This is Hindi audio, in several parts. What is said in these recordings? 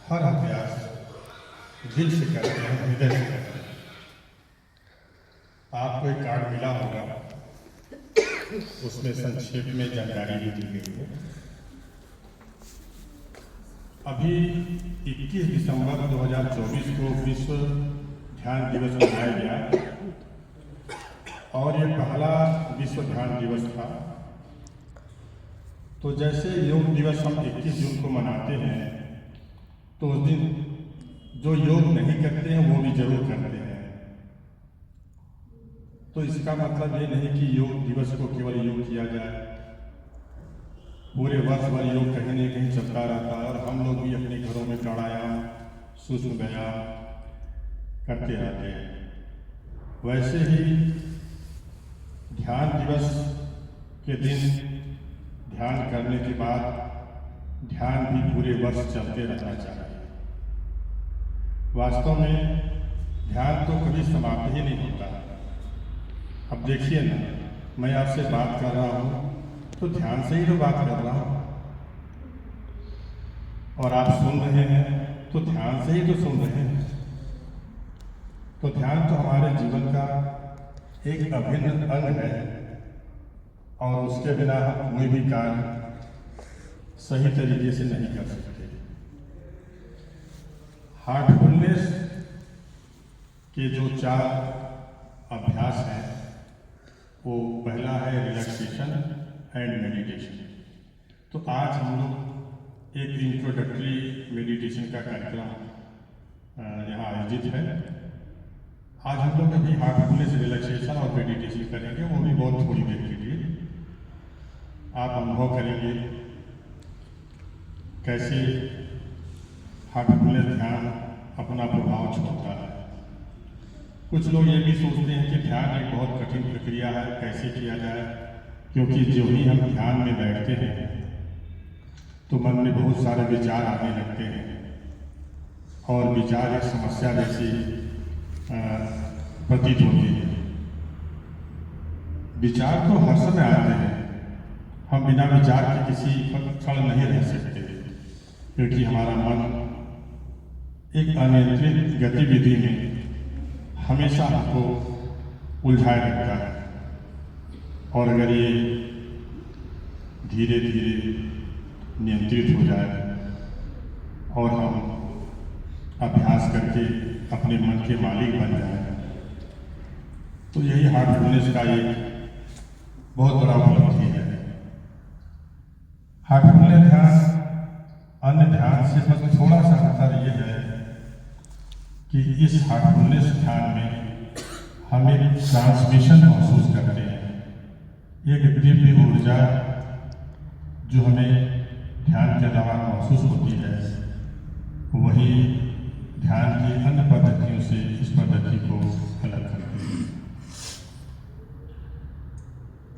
हर अभ्यास दिल से करते हैं, हृदय से करते हैं। आपको एक कार्ड मिला होगा, उसमें संक्षेप में जानकारी भी दी गई है। अभी 21 दिसंबर 2024 को विश्व ध्यान दिवस मनाया गया और ये पहला विश्व ध्यान दिवस था। तो जैसे योग दिवस हम 21 जून को मनाते हैं, तो उस दिन जो योग नहीं करते हैं वो भी जरूर करते हैं। तो इसका मतलब ये नहीं कि योग दिवस को केवल योग किया जाए, पूरे वर्ष भर योग कहीं न कहीं चलता रहता है और हम लोग भी अपने घरों में प्राणायाम, सूक्ष्म व्यायाम करते रहते हैं। वैसे ही ध्यान दिवस के दिन ध्यान करने के बाद ध्यान भी पूरे वर्ष चलते रहना चाहिए। वास्तव में ध्यान तो कभी समाप्त ही नहीं होता। अब देखिए ना, मैं आपसे बात कर रहा हूँ तो ध्यान से ही तो बात कर रहा हूँ, और आप सुन रहे हैं तो ध्यान से ही तो सुन रहे हैं। तो ध्यान तो हमारे जीवन का एक अभिन्न अंग है और उसके बिना हम कोई भी कार्य सही तरीके से नहीं कर सकते। हार्टफुलनेस के जो 4 अभ्यास हैं, वो पहला है रिलैक्सेशन एंड मेडिटेशन। तो आज हम लोग एक इंट्रोडक्टरी मेडिटेशन का कार्यक्रम यहाँ आयोजित है। आज हम लोग अभी हार्टफुलनेस, रिलैक्सेशन और मेडिटेशन करेंगे, वो भी बहुत थोड़ी देर के लिए। आप अनुभव करेंगे कैसे हार्टफुलनेस ध्यान अपना प्रभाव छोड़ता है। कुछ लोग ये भी सोचते हैं कि ध्यान एक बहुत कठिन प्रक्रिया है, कैसे किया जाए, क्योंकि जो ही हम ध्यान में बैठते हैं तो मन में बहुत सारे विचार आने लगते हैं और विचार एक समस्या जैसी प्रतीत होती है। विचार तो हर समय आते हैं, हम बिना विचार के किसी क्षण नहीं रह सकते, क्योंकि हमारा मन एक अनियंत्रित गतिविधि में हमेशा हमको उलझाए रखता है। और अगर ये धीरे धीरे नियंत्रित हो जाए और हम अभ्यास करके अपने मन के मालिक बन जाए, तो यही हार्टफुलनेस का एक बहुत बड़ा उपलब्धि है। हार्टफुलनेस ध्यान अन्य ध्यान से बस थोड़ा सा अंतर ये है कि इस हार्टफुलनेस ध्यान में हम एक ट्रांसमिशन महसूस करते हैं, एक दिव्य ऊर्जा जो हमें ध्यान के दौरान महसूस होती है, वही ध्यान की अन्य पद्धतियों से इस पद्धति को अलग करती है।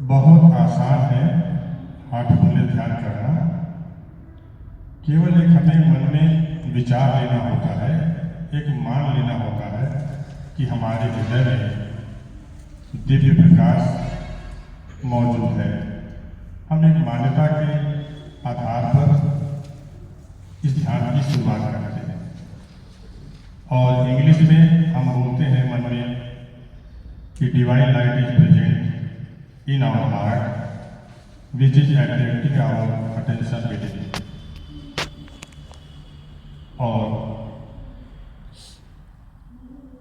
बहुत आसान है हाथ खुले ध्यान करना। केवल एक हमें मन में विचार लेना होता है, एक मान लेना होता है कि हमारे हृदय में दिव्य प्रकाश मौजूद है। हम एक मान्यता के आधार पर इस ध्यान की शुरुआत करते हैं और इंग्लिश में हम बोलते हैं मन में कि divine light is present in our heart which is attracting our attention with it. और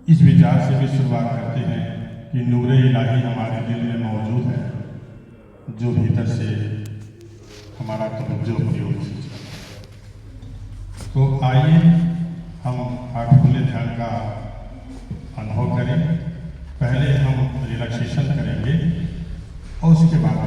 इस विचार से भी शुरुआत करते हैं कि नूरे इलाही हमारे दिल में मौजूद है, जो भीतर से हमारा तवज्जो की ओर खींचता है। तो आइए हम हाथ खुले ध्यान का अनुभव करें। पहले हम रिलैक्सेशन करेंगे और उसके बाद